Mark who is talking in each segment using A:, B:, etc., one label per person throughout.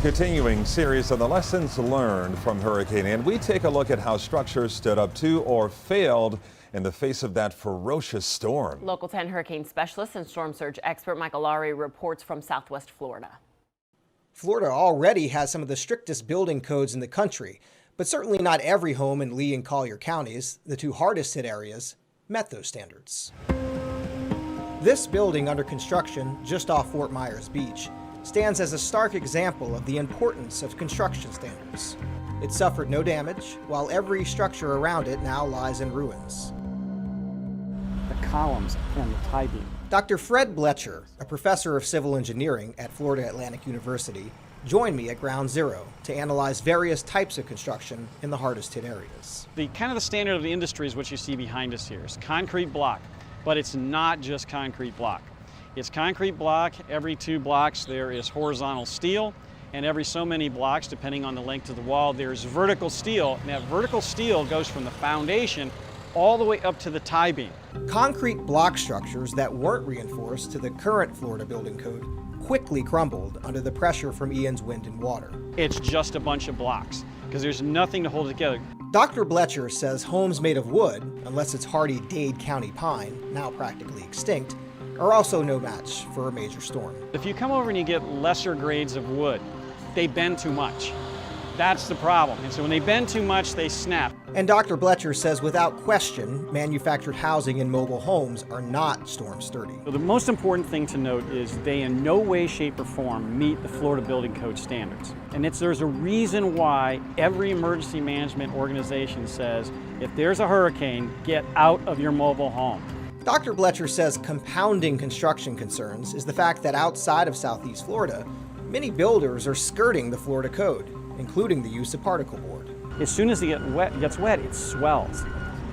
A: Continuing series on the lessons learned from Hurricane Ian, we take a look at how structures stood up to or failed in the face of that ferocious storm.
B: Local 10 hurricane specialist and storm surge expert Michael Lowry reports from Southwest Florida.
C: Florida already has some of the strictest building codes in the country, but certainly not every home in Lee and Collier counties, the two hardest hit areas, met those standards. This building under construction just off Fort Myers Beach stands as a stark example of the importance of construction standards. It suffered no damage, while every structure around it now lies in ruins.
D: The columns and the tie beam.
C: Dr. Fred Blecher, a professor of civil engineering at Florida Atlantic University, joined me at Ground Zero to analyze various types of construction in the hardest hit areas.
D: The standard of the industry is what you see behind us here. It's concrete block, but it's not just concrete block. It's concrete block. Every 2 blocks there is horizontal steel, and every so many blocks, depending on the length of the wall, there's vertical steel. And that vertical steel goes from the foundation all the way up to the tie beam.
C: Concrete block structures that weren't reinforced to the current Florida building code quickly crumbled under the pressure from Ian's wind and water.
D: It's just a bunch of blocks because there's nothing to hold it together.
C: Dr. Blecher says homes made of wood, unless it's hardy Dade County pine, now practically extinct, are also no match for a major storm.
D: If you come over and you get lesser grades of wood, they bend too much. That's the problem. And so when they bend too much, they snap.
C: And Dr. Blecher says without question, manufactured housing and mobile homes are not storm sturdy.
D: So the most important thing to note is they in no way, shape, or form meet the Florida Building Code standards. And there's a reason why every emergency management organization says, if there's a hurricane, get out of your mobile home.
C: Dr. Blecher says compounding construction concerns is the fact that outside of Southeast Florida, many builders are skirting the Florida code, including the use of particle board.
D: As soon as it gets wet, it swells.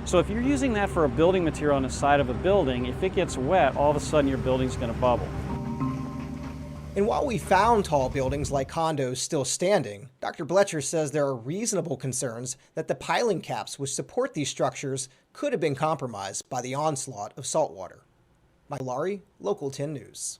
D: So if you're using that for a building material on the side of a building, if it gets wet, all of a sudden your building's going to bubble.
C: And while we found tall buildings like condos still standing, Dr. Blecher says there are reasonable concerns that the piling caps which support these structures could have been compromised by the onslaught of saltwater. Mike Lowry, Local 10 News.